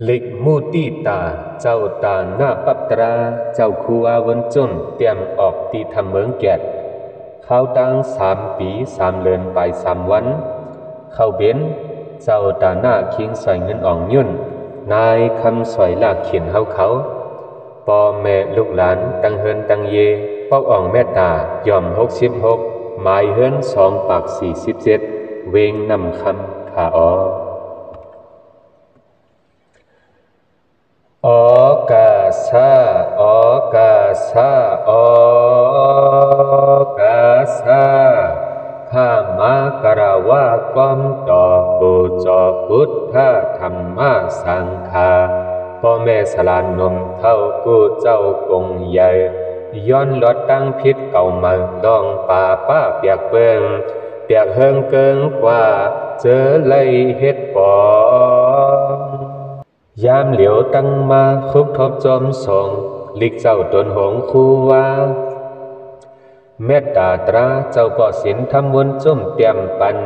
ลิกมูตีตาเจ้าตาหน้าปับตราเจ้าคูอาวันจนเตรียมออกตีทำเมืองแกดเขาตั้ง3 ปี 3 เดือนไป3 วันเขาเบนเจ้าตาหน้าคิงใส่เงินอ่องยุ่นนายคำสอยลากเขียนเขาพ่อแม่ลูกหลานตั้งเฮินตั้งเยปอกอ่องแม่ตายอม66หมายเฮิน2 ปาก 47เวงนำคำขาอกาซาออกาซาออกาซาข้ามากราว่ากอมต่อปูจอพุทธธรรมสังฆาพ่อแม่สลานนมเท่ากูเจ้ากงใหญ่ย้อนลดตั้งพิษเก่ามาลองป่าป้าเปียกเปิงเปียกเฮิงเกิงกว่าเจอเลยเฮ็ดปอยามเหลียวตั้งมาคุกทบจอมส่งลิกเจ้าตนหงคูว่าเมตตาตราเจ้าป่อสินทำวนจุ่มเตรียมปัน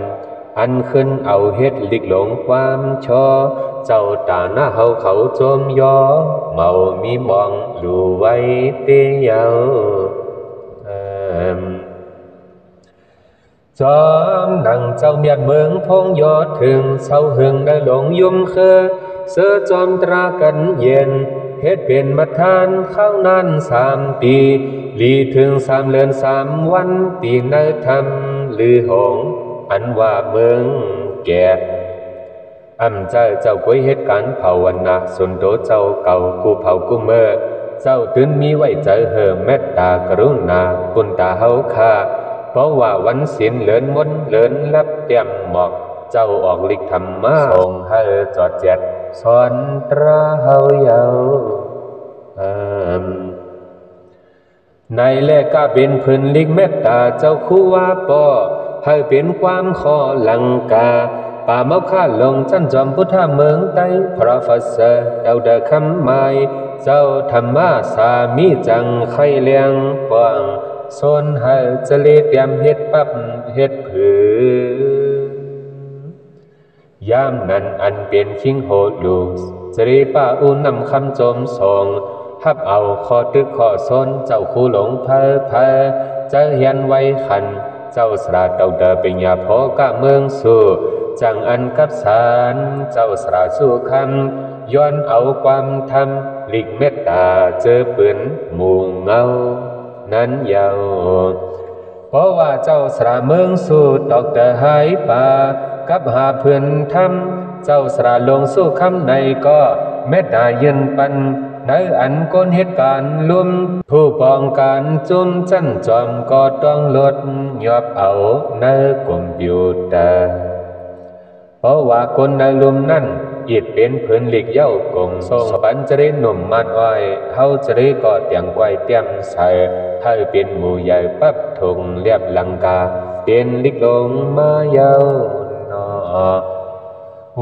อันขึ้นเอาเฮ็ดลิกหลงความชอเจ้าตาหน้าเฮาเขาโจมยอเมามีมองลู่ไว้เตียวจอมดังเจ้าเมียดเมืองพงยอดถึงเศร้าหึงได้หลงยุ่มเคอเสือจอมตรากันเย็นเฮ็ดเป็นมาทานเข้านั้น3 ปีลีถึง3 เดือน3 วันตีในธรรมลือหงอันว่าเมืองแก่เจ้าก้อยเหตุการณ์ภาวนาสุนโตเจ้าเก่ากูเผากูเมื่อเจ้าตื่นมีไว้เจอเห่อเมตตากรุณาปุณตาเฮาคาเพราะว่าวันศีลเลินมนเลินลับเตรียมหมอกเจ้าออกลิกธรรมะส่งให้จอดเจ็ดสอนตราเฮาเยาในแลกก็เป็นพื้นลิกเมตตาเจ้าคู่ว่าป่อให้เป็นความขอลังกาป่าเมาข้าลงจันจอมพุทธเมืองไต้พระฟัสเซเดาเดคำหมายเจ้าธรรมะสามีจังไข่เลี้ยงปวงสนให้จะเลเตรียมเฮ็ดปั๊บเฮ็ดผือยามนั้นอันเป็นคิงโหดลูกจะรีป้าอูนำคำโจมส่งทับเอาข้อตึกข้อสนเจ้าคู่หลงเพอจะเฮียนไว้ขันเจ้าสระเดาเดเป็นยาพอกะเมืองสู่จังอันกับสารเจ้าสระสู่คำย้อนเอาความธรรมหลีกเมตตาเจอปืนหมู่เงานั้นยาวเพราะว่าเจ้าสระเมืองสู่ดอกแต่หายป่ากับหาเพื่อนทำเจ้าสระลงสู่คำในก็เมตตายืนปันในอันก้นเหตุการณ์ลุ่มผู้ปองการจุ่มจันจอมก็ต้องลดยอบเอาในคอมพิวเตอร์เพราะว่าคนในลุ่มนั้นอิดเป็นพื้นหลีกเย้ากงส่งปัญจริหนุ่มมันอ้อยเฮาจริก็เตียงไกวเตียมใส่ให้เป็นหมู่ใหญ่ปับทงเรียบลังกาเป็นลิกลงมาเยาวนอ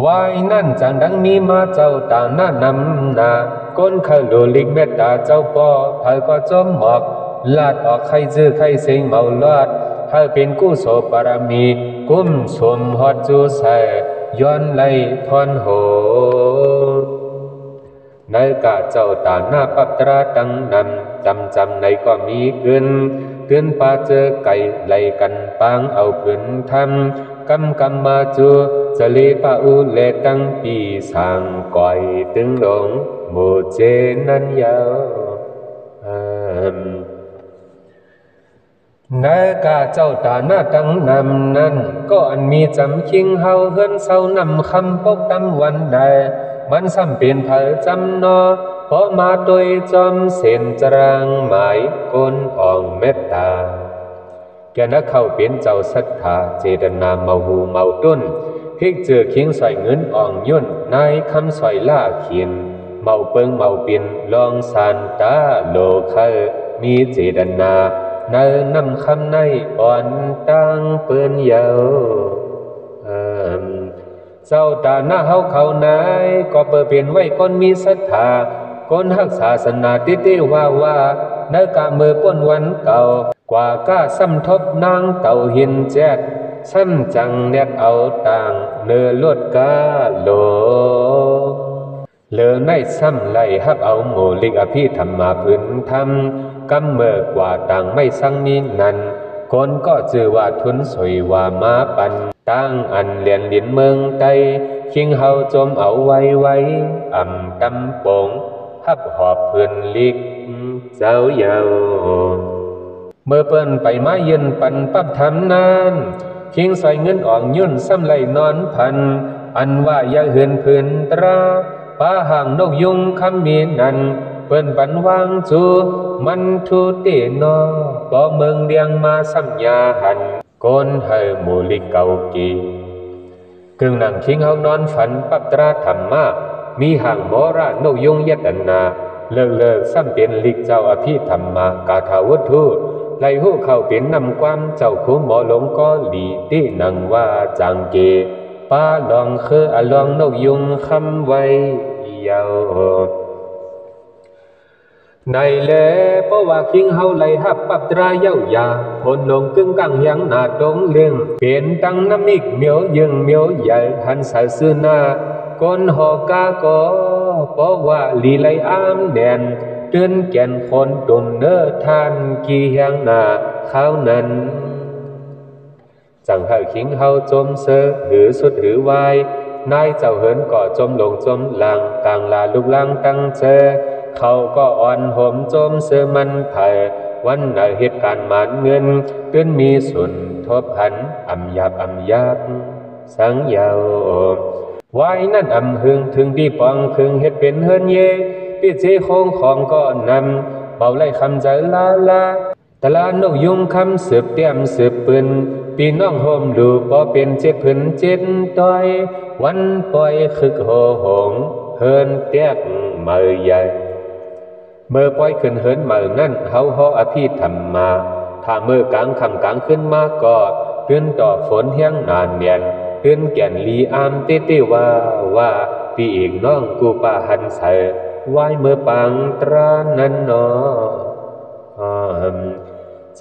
วายนั่นจังดังนี้มาเจ้าต่างหน้านำนาก้นขลุลิกเมตตาเจ้าป่อไผก็จมหมอกลาดออกไข่จื้อไข่เสียงเมาลาดให้เป็นกุศลบารมีกุ้มสมฮอดจูใส่ย้อนไล่ทอนโหในกะเจ้าตาหน้าปับตราตังนำจำในก็มีเกินป่าเจอไก่ไล่กันปางเอาพื้นทำกำมาจูจะลีปะอูเลตังปีสังก่อยตึงหลงโมเจนันยาวในกาเจ้าตาหน้าตังนำนั้นก็อันมีจำคิงเฮาเฮินเศร้านำคำปกตำวันใดมันซ้ำเป็นเผอจำนอเพราะมาโดยจอมเส้นจรางหมายก้นอ่องเมตตาแกนักเข้าเป็นเจ้าศรัทธาเจตนาเมาหูเมาต้นพิกเจอคิงใส่เงินอ่องย่นนายคำใส่ล่าเขียนเมาเปิงเมาปินลองสานตาโลเคมีเจตนาเนนำคำในอ่อนตั้งเปิ้นเยาเจ้าตาหน้าเฮาเขาไหนก็เปิดเป็นไว้คนมีศรัทธาคนหักศาสนาติว่าเนกะมือป้นวันเก่ากว่าก้าซ้ำทบนางเต่าหินแจ๊ดซ้ำจังเน็ดเอาต่างเนื้อลวดกาโล เลอในซ้ำไหลฮับเอาโมลิกอภิธรรมาพื้นธรรมกำเมื่อกว่าต่างไม่สังมีนันคนก็จือว่าทุนสวยว่ามาปันตั้งอันเลียนลินเมืองไตคิงเฮาจมเอาไว้อ่ำตำปงฮับหอบพื้นลิกเจ้าเยาเมื่อเปิ้นไปมาเย็นปันปับทำนานคิงใส่เงินอ่องยุ่นซ้ำไหลนอนพันอันว่าอย่าเหือนพื้นตราป้าห่างนกยุงคำมีนันเปิ้นปันวางจูมันทูเตนอปอเมืองเดียงมาสัมยาหันโกนให้มูลิเกากีกึ่งนั่งคิงเฮานอนฝันปับตราธรรมะมีห่างโมรานกยุงยัดอันนาเลิกซ้ำเป็นลิกเจ้าอภิธรรมากาถาวุธุไล่หูเข้าเป็นนำความเจ้าคุ้มหมอหลงก็หลีตินังว่าจังเกป้าลองอลองนกยุงคำไว้ยาวในแลเพราะว่าคิงเฮาไล่ฮับปับตราเย้ายาผลลงกึ่งกังยังหน้าตรงเรื่องเป็นตังน้ำมิกเหมียวยึงเหมียวใหญ่หันสายซื่อหน้าก้นหอกาก็เพราะว่าลีไลอามแดนเตือนแก่นคนตุนเนื้อทานกี่แห่งหน้าเขานั้นจังให้คิงเฮาจมเสอหือสุดหือวายนายเจ้าเหินก่อจมลงจมหลังต่างลาลุกลังตั้งเจอเขาก็อ่อนห่มจมเสือมันไผ่วันไหนเหตุการณ์หมานเงินเตือนมีสุนทบหันอำยับสังยาวไว้นั่นอำหึงถึงดีปองคึงเฮ็ดเป็นเฮินเยปีเจโคงของก็นำเบาไล่คำใจลาตลาดนกยุงคำสืบเตรียมสืบปืนปีน้องโฮมดูปอเป็นเจ็ดผืนเจ็ดต้อยวันปล่อยคึกโหงเฮินเตียกเมื่อใหญ่เมื่อปล่อยขึ้นเฮินเมื่อนั่นเฮาฮออภิธรรมมาถ้าเมื่อกลางคำกลางขึ้นมาก็ตื่นต่อฝนเฮียงนานเนียนตื่นแก่นลีอามเต้ว่าปีเอกน้องกูปาหันใส่ไว้เมื่อปังตรานั้นนอ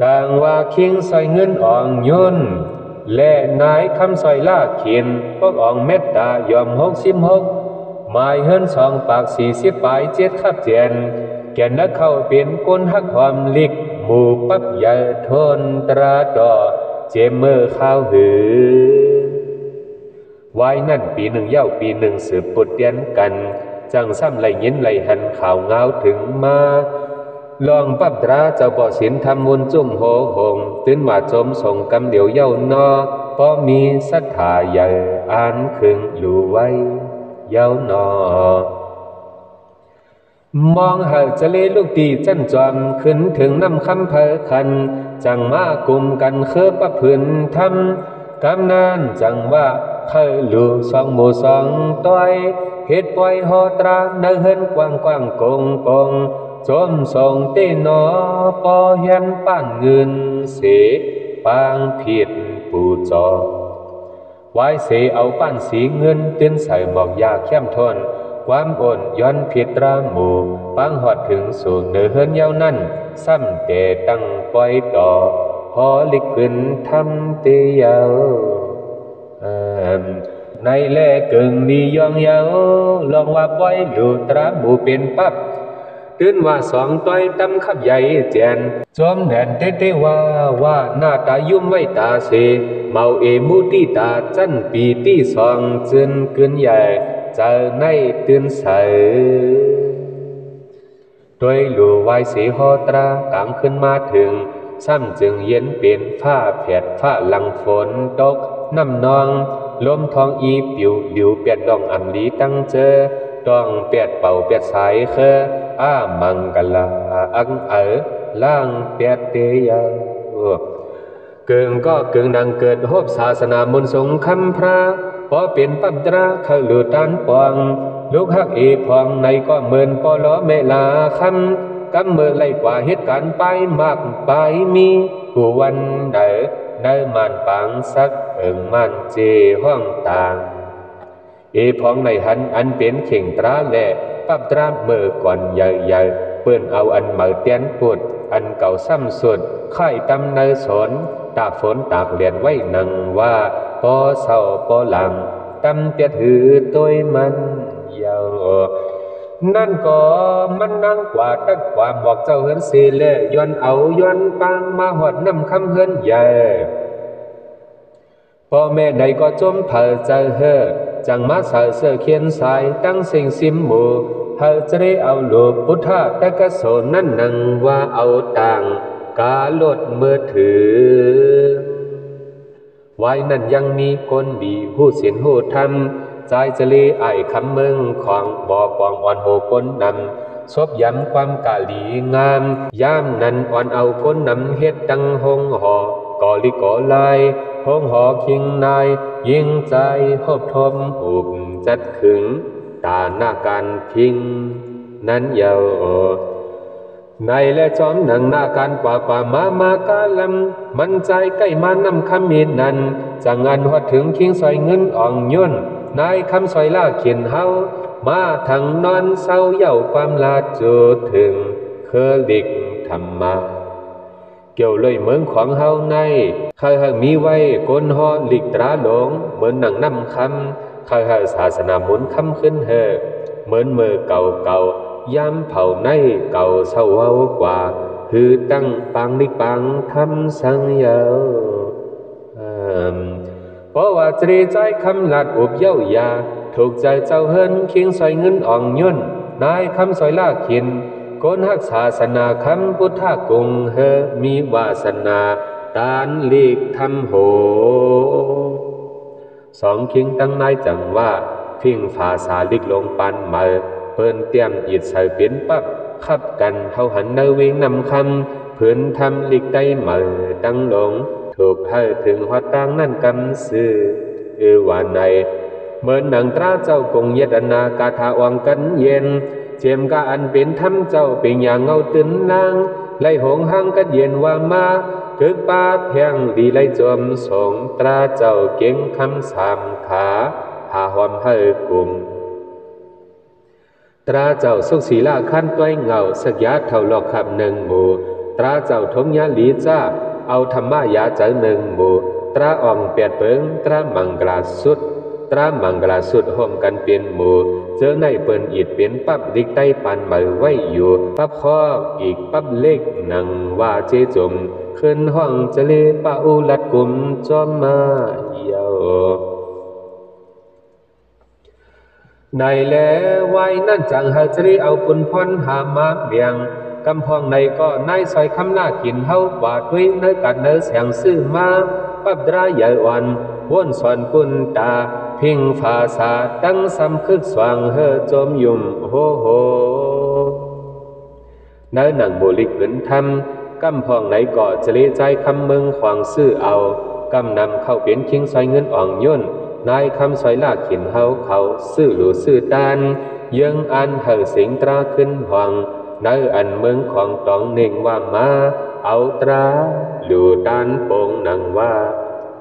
จางว่าคิงใส่เงินอ่องยุ่นและนายคำซอยลาเขียนพวกอ่องเมตตายอม66หมายเฮินสองปาก40ปลาย7ขับเจนแก่นักเข้าเป็นก้นหักความลิกหมู่ปับใหญ่ทนตราดอเจมเมอร์ข้าวหือไว้นั่นปีหนึ่งเย้าปีหนึ่งสืบปุดเตียนกันจังซ้ำไหลยินไหลหันข่าวเงาถึงมาลองปับตราเจ้าบ่อสินทำมุนจุ่มโหหงตื่นว่าจมส่งกำเดียวเย้านอเพราะมีศรัทธาใหญ่อ่านคึงอยู่ไว้เย้านอมองหากจะเลลูกตีจันจอมขึ้นถึงน้ำคำเพอคันจังมากลุ่มกันเคอประพื้นทำกำนานจังว่าเคยลูสองหมู่สองต้อยเหตุปล่อยหอตราเนเฮินกว้างกงจมส่งเตนอปอเฮียนป้านเงินเสปางผิดปูจอไว้เสเอาป้านสีเงินตื้นใส่หมอกยาเข้มทนความอ่อนย้อนผิดตราหมู่ปังหอดถึงสู่เนื้อเฮินเย้านั่นซ้ำแต่ตั้งปล่อยต่อพอลิกขึ้นทำเตียวในแลกึ่งดียองเยาลองว่าปล่อยอยู่ตราหมู่เป็นปับตื่นว่าสองต้อยตำขับใหญ่แจนจอมแดนเต้ว่าหน้าตายุ่มไว้ตาเสเมาเอมูตีตาจันปีที่สองจึนกึนใหญ่เจอในตื่นใสโดยหลู่ไว้สีหอตรากางขึ้นมาถึงซ้ำจึงเย็นเป็นฝ้าแผดฝ้าหลังฝนตกน้ำนองลมทองอีปิวหลิวเปียดดองอำลีตั้งเจอต้องเปียดเป่าเปียดสายเคอมังกลาอังล่างเปียดเตียเกิงก็เกิงดังเกิดฮบศาสนามนต์สงคำพระพอเป็นปับตราเขาหลุดตันปองลูกฮักพองในก็เหมือนปอล้อเมลาคำกำเมื่อไล่กว่าเหตุการณ์ไปมากไปมีกูวันเดมันปังสักมันเจห้องต่างพองในหันอันเป็นเข่งตราแหล่ปับตราเมื่อก่อนใหญ่เปื้อนเอาอันเหมือเตียนปุดอันเก่าซ้ำสุดค่ายตำเนสนตากฝนตากเลียนไว้นังว่าปอเศร้าปอหลังตำเปียดหือตัวมันยาว นั่นก็มันนั่งกว่าตักกว่าบอกเจ้าเฮือนเสเลย้อนเอาย้อนปังมาหอดน้ำคำเฮือนใหญ่พ่อแม่ใดก็จมเผาเจอเฮอจังมาสาเสือเขียนสายตั้งสิ่งซิมหมู่เฮาจะได้เอาลูกพุทธะตะกะโสนั่นนังว่าเอาต่างกาลดมือถือไว้นั่นยังมีคนดีหู้ศีลหู้ธรรมใจจะลีไอคำเมืองของบ่อปองอ่อนโหคนนำซบย้ำความกะหลีงามย่ามนั้นอ่อนเอาคนนำเฮ็ดดังหงหอก่อลิก่อลายหงหอคิงนายยิ่งใจหบทมอุบจัดขึงตาหน้าการพิงนั้นเยาในและจอมหนังหน้าการกว่ามากาลำมันใจใกล้มานำคำมีนั้นจังงันหัดถึงคิงซอยเงินอ่องย่นนายคำซอยล่าเขียนเฮามาทั้งนอนเศร้าเย่าความลาจูถึงเคอลิกธรรมาเกี่ยวเลยเมืองของเฮาในใครหากมีไว้กนหอลิกตราหลงเหมือนหนังนำคำใครหากศาสนาหมุนคำขึ้นเฮเหมือนมือเก่ายามเผาในเก่าเศร้าเว้ากว่าคือตั้งปังลิปังทำสังเยาเพราะว่าใจใจคำหลัดอุบเย้ายาถูกใจเจ้าเฮินเคียงใส่เงินอ่องย่นนายคำสอยลากขินก้นหักศาสนาคำพุทธกงเฮมีวาสนาตานลีกทำโหสองคิงตั้งนายจังว่าพิงฝาสาลิกลงปันมาเปิ้นเตรียมอิดใส่เปลี่ยนปั๊บขับกันเฮาหันเนวิงนำคำเพื่อนทำลิกได้มาตั้งลงถูกให้ถึงหัดตั้งนั่นกำซื้อว่าในเหมือนหนังตราเจ้ากงเยดนากาถาวังกันเย็นเจียมกาอันเป็นทำเจ้าเป็นอย่างเงาตื่นนางไล่หงหังกันเย็นว่ามาถึกป้าเพียงดีไล่จมสงตราเจ้าเก่งคำสามขาหาหอมให้กลุ่มตราเจ้าสุกศีลาขั้นต้วยเงาสักยาเท่าหลอกขับหนึ่งหมู่ตราเจ้าทมยาลีจ้าเอาธรรมะยาเจอหนึ่งหมู่ตราอ่องเปียดเปิงตรามังกลาสุดตรามังกลาสุดห่มกันเปลี่ยนหมู่เจอในเปิ้นอิดเปลี่ยนปั๊บดิกใต้ปันมือไว้อยู่ปั๊บข้ออีกปั๊บเล็กนังว่าเจจมขึ้นห้องจะเลปะอุลัดกุมจอมมาเยาในแลไว้นั่นจังหาจรีเอาปุนพรหามาเบียงกำพองในก็นายซอยคำหน้ากินเฮาบาดด้วยเนื้อกัดเนื้อเสียงซื้อมาปับดราใหญ่วันวนสอนกุนตาพิงฝาสาตั้งซ้ำคึกสว่างเฮอจมยุ่มโหโหเนื้อหนังบุลิกเหมือนทำกำพองในก็จะเลใจคำเมืองขวางซื้อเอากำนำเข้าเปลี่ยนคิงซอยเงินอ่องย่นนายคำซอยลากขินเฮาเขาซื้อหลูซื้อตานยังอันเฮอสิงตราขึ้นห้องในอันเมืองของตองเน่งว่ามาเอาตราหลูตานโปงนังว่า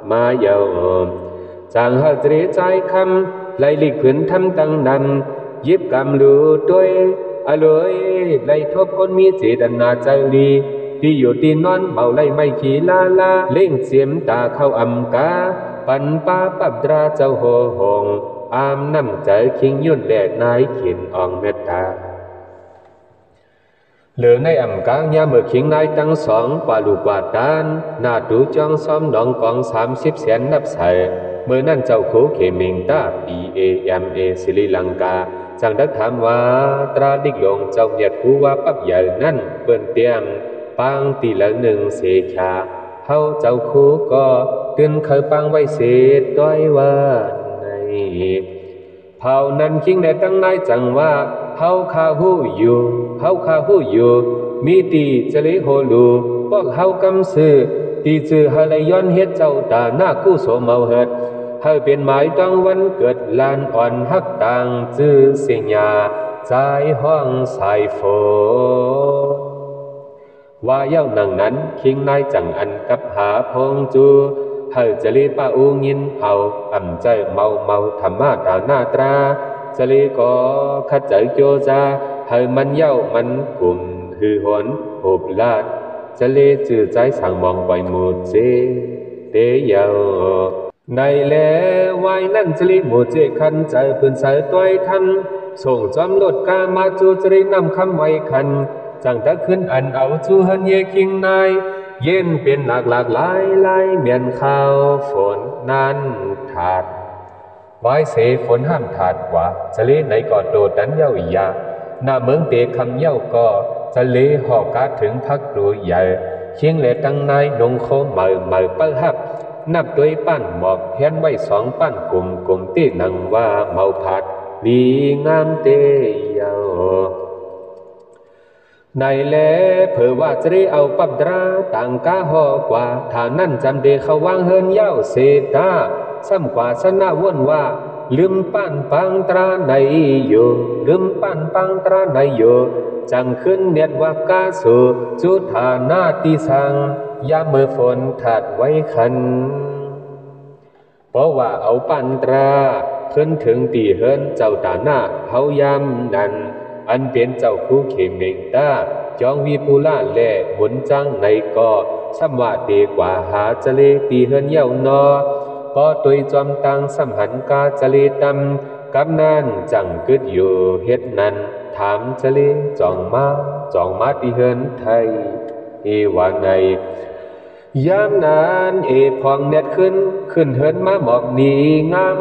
มาเยาจางเฮอตรีใจคำไล่ลิกขืนทำตั้งนำยิบกำหลูด้วยอร่อยไล่ทบคนมีเจตนาใจดีที่อยู่ตีนอนเบาไล่ไม่ขี่ลาเล่งเสียมตาเข้าอำกาปันป้าปับดราเจ้าโหหงอามน้ำใจคิงยุ่นแดดนายขินอ่องเมตตาเหลือในอำกางยาเมื่อคิงนายตั้งสองกว่าลูกกว่าดานนาดูจองซ้อมดองกอง30แสนนับใส่เมื่อนั่นเจ้าคูเขมิงตา PAMA ศิริลังกาจังดักถามว่าตราดิกลงเจ้าเหยียดคูว่าปับใหญ่นั่นเปิ้นเตรียมปางตีละหนึ่งเสชาเฮาเจ้าคูก็ตื่นเคยปังไว้เสดต้อยว่าในเผานั้นคิงได้ตั้งนายจังว่าเฮาคาหูอยู่เฮาคาหูอยู่มีตีจะเลโหลูพวกเฮากำซื้อตีจือเฮาเลยย้อนเฮ็ดเจ้าตาหน้ากู้โสเมาเฮ็ดเฮาเป็นหมายต้องวันเกิดลานอ่อนฮักต่างจื้อเสียญาใจห้องสายฝนว่าเย้านังนั้นคิงนายจังอันกับหาพงจูเฮาจะลีป้าอูงินเอาอำใจเมาธรรมะตาหน้าตราจะลีก็ขัดใจโจจาเฮามันเย้ามันกลุ่มหือหวนโอบลาดจะลีจื้อใจสั่งมองปล่อยหมู่เจเตเยาในแลวายนั่นจะลีหมู่เจคันใจเพิ่นใส่ต้อยทัน ส่งจอมลดกามาจูจรินำคำไว้คันจังตะขึ้นอันเอาจูเฮินเยคิงนายเย็นเป็นหลากหลายลายเมียนข้าวฝนนั้นถาดไว้เสฝนห้ามถาดว่าจะเลไหนก็โดดดันเย้าอยาหน้าเมืองเตะคำเย้าก็จะเลหอกกาถึงพักดูใหญ่เชียงเลตั้งนายนงโคเหม่เปิ้ลฮับนับด้วยปั้นหมอกเฮียนไว้สองปั้นกลุ่มตีนังว่าเมาผัดดีงามเตยาในแลเผื่อว่าจะได้เอาปับดราต่างกาหอกว่าถ้านั่นจำเดเขาวางเฮินเย้าเศษตาซ้ำกว่าชนะว่นว่าลืมปั้นปังตราในอยู่ลืมปั้นปังตราในอยู่จังขึ้นเนียดว่ากาสูจุธานาติสังยามเมื่อฝนถัดไว้คันเพราะว่าเอาปั้นตราขึ้นถึงตีเฮินเจ้าตาหน้าเฮายามนั้นอันเป็นเจ้าคู่เขเมงตาจองวีปูล่าแล่หมุนจังในก่อซ้ำว่าดีกว่าหาจะเลตีเฮินเย้านอก็ตุยจอมตังสัมหันกาจะเลตำกับนั้นจังกึดอยู่เฮ็ดนั้นถามจะเลจองมาตีเฮินไทยว่าไงยามนั้นพองเน็ดขึ้นเฮินมาหมอกนีงาม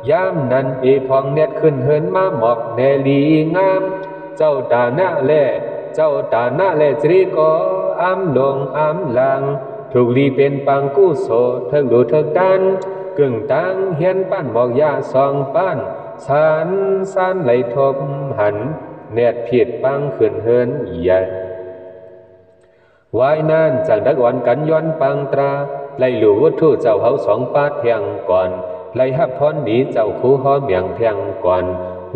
ยามนั้นพองเน็ดขึ้นเฮินมาหมอกแนลีงามเจ้าตาหน้าแลจรีก็อ้ำลงอ้ำลังถูกลีเป็นปังกู้โสเถิกดูเถิกดันกึ่งตังเฮียนปั้นหมอกยาสองปั้นสานไหลทบหันเน็ดผิดปังขึ้นเฮินใหญ่วายนั้นจากดักวันกันย้อนปังตราไล่หลู่วัตถุเจ้าเขาสองปาเทียงก่อนไล่หับพรหนีเจ้าคู่หอเมียงเทียงก่อน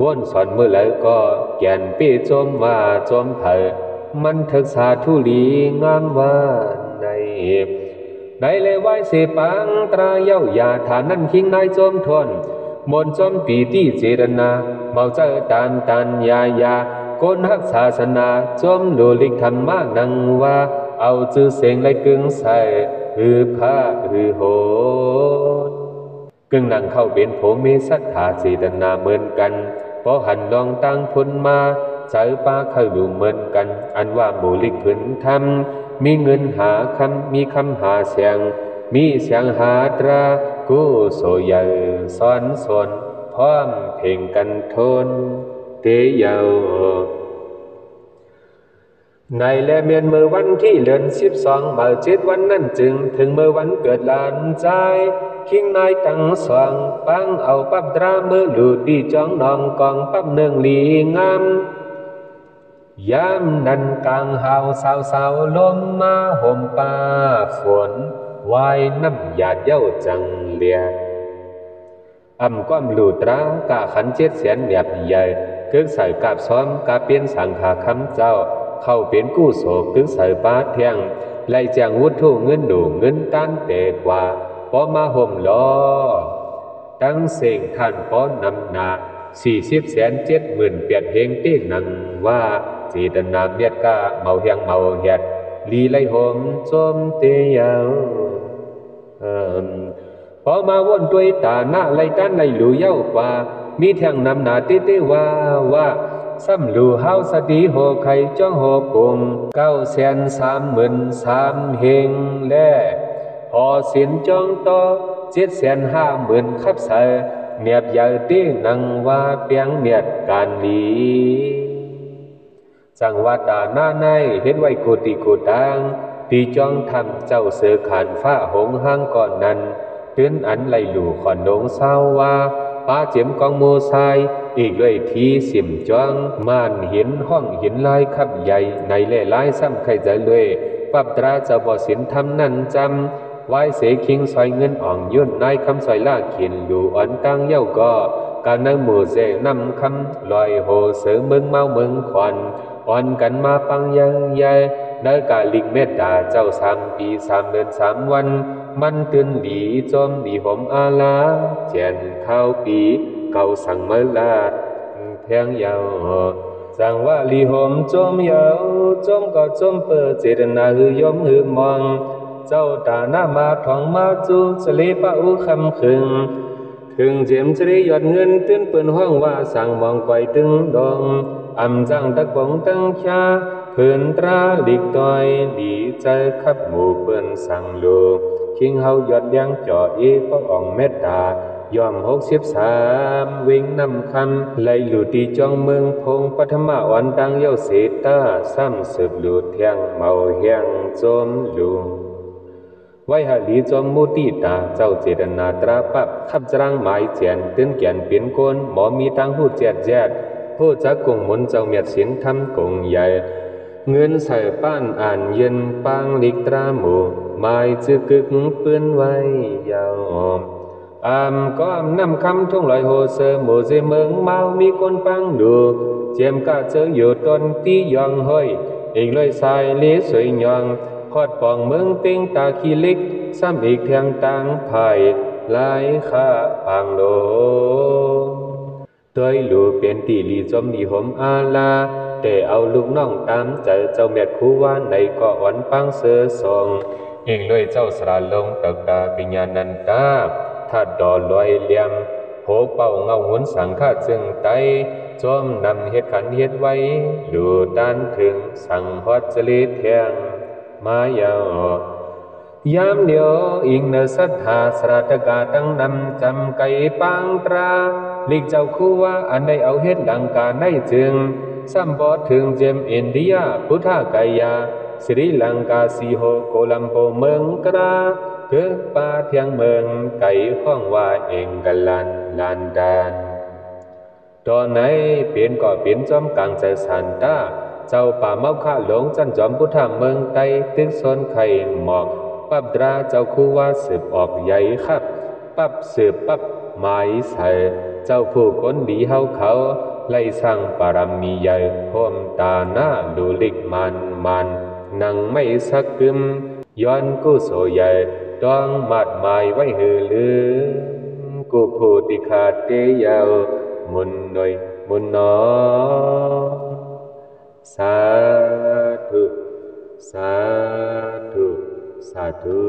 วนสอนมือแล้วก็แก่นปีจมว่าจมเผอมันทึกษาทุลีงามว่าในเลยไว้เสปังตราเย้ายาฐานนั้นคิงนายจมทนมนจมปีที่เจรนาเมาเจอตันยากนฮักศาสนาจมโลลิกธรรมะนังว่าเอาจื้อเสียงไล่กึ่งใส่พระโหดกึ่งนั่งเข้าเป็นโผเมสัทธาเจตนาเหมือนกันพอหันลองตั้งทุนมาเจอป้าเข้าดูเหมือนกันอันว่าโมลิกพื้นธรรมมีเงินหาคำมีคำหาเสียงมีเสียงหาตรากู้โสยซ้อนสนพร้อมเพ่งกันทนเตยาในและเมียนเมื่อวันที่เดือน12เมื่อ7วันนั้นจึงถึงเมื่อวันเกิดหลานใจคิงนายตั้งสว่างปังเอาปับดรามือหลุดดีจ้องนองกองปับเนืองลีงามยามนั้นกลางหาวสาวลมมาห่มป่าฝนวายน้ำหยาดเย้าจังเลียก้อมหลูตรากะขัน7เสียนเหนียบใหญ่กึกใส่กาบซ้อมกาเปลี่ยนสังขาคำเจ้าเข้าเป็นกู้โศกกึกใส่ป้าเทียงไล่แจงวุฒิเงินดูเงินตันเตกว่าพอมาห่มล้อตั้งเสียงท่านพอนำนา40,778,000เฮงเต้นังว่าเจตนาเมียดกาเมาเฮียงเมาเฮียดลีไลห่มจมเตยาวพอมาวนด้วยตาหน้าไล่ตันไล่หลู่เย้ากว่ามีแทงนำหนาเต้ว่าซ้ำหลู่เฮาสติโหไข่จ้องโหปุง933,000เฮงแล่พอสินจ้องต่อ750,000ขับใส่เนียบยาตีนังว่าเปียงเนียดการลีจังว่าตาหน้าในเห็นไว้กุฏิกุตังตีจ้องทำเจ้าเสือขานฟ้าหงห้างก่อนนั้นตื่นอันไหลหลู่ขอนดงเศร้าว่าป้าเจียมกองโมไซอีกด้วยทีสิมจ้องม่านเห็นห้องเห็นลายขับใหญ่ในเล่ลายซ้ำใครใจเลยปับตราจะบ่สินทำนั่นจำไว้เสคิงซอยเงินอ่องย่นนายคำซอยลากขินหลู่อ่อนตั้งเย้าก็การนั่งหมู่เจนำคำลอยโหเสือเมืองเมาเมืองขวัญอ่อนกันมาปังยังใหญ่เนื้อกาลิกเมตตาเจ้า3 ปี3 เดือน3 วันมันตื่นหลีจมดีผมอาลาแจนข้าวปีเก่าสั่งเมื่อลาดแทงยาวสั่งว่าลีหมจมยาวจมก็จมเปิดเจตนาหือยมหือมองเจ้าตาหน้ามาท่องมาจูเสลีปะอุคำขึงถ ถึงเจียมจะได้ยอดเงินตื้นเปิ้นห้องว่าสั่งมองไกวตึงดองอำจังตักบงตั้งชาเพิ่นตราลิกต้อยดีใจขับหมู่เปิ้นสั่งลูกคิงเฮายอดยังจ่อเอพระองค์เมตตายอม63วิ่งนำคำไล่หลุตีจองเมืองพงปัทมาอ่อนดังเย้าเสตาซ้ำสืบหลุดเทียงเมาเฮียงจมลุงไว้หาลีจอมมุติตาเจ้าเจตนาตราปับขับจรังหมายเจียนตื้นแก่นเปลี่ยนโกนหมอมีทางหูแจดแจดผู้จักกงมนเจ้าเมียดสินทำกงใหญ่เงินใส่ป้านอ่านเย็นปางลิกตราหมู่หมายจึกึกปืนไว้ยาวก็นำคำทุ่งลอยโฮเซอหมู่เจเมืองเมามีคนปังดูเจียมกะเจออยู่ตนตียองห้อยอีกเลยสายเลสวยยองพอดปองเมืองเต็งตาขี้เล็กซ้ำอีกเทียงตังไผ่หลายข้าปังโลเตยหลูเป็นตีลีจมนิหมอาลาแต่เอาลูกน้องตามใจเจ้าเม็ดคู่ว่าในเกาะวันปังเสือสองเองเลยเจ้าสระลงตกตาปิญญานันตาถ้าดอลอยเหลี่ยมโผเป่าเงาหุนสังฆาจึงไตจอมนำเฮ็ดขันเฮ็ดไว้ดูต้านถึงสั่งฮอดจริตเทียงมายายามเดียวอิงเนสัทธาสราตกาตั้งนำจำไก่ปังตราลิกเจ้าคู่ว่าอันใดเอาเฮ็ดดังกาในจึงสัมบอดถึงเจมอินเดียพุทธกายาสรีลังกาสีโฮโกลัมโปเมืองกราเกิดป่าเทียงเมืองไก่ข้องว่าเองกันลานดานตอนไหนเปลี่ยนก็เปลี่ยนจอมกลางใจสันตาเจ้าป่าเมาข้าหลงจันจอมพุทธเมืองไตตึกซนไข่หมอกปับดราเจ้าคู่ว่าสืบออกใหญ่ครับปับสืบปับหมายใส่เจ้าผู้คนดีเฮาเขาไล่สร้างปารมีใหญ่พมตาหน้าดูลิกมันนังไม่สักกึมย้อนกู้โสใหญ่ต้องมัดหมายไว้หือลือกูผู้ติขาดเตยาวมุนหน่อยมุนนอสาธุสาธุสาธุ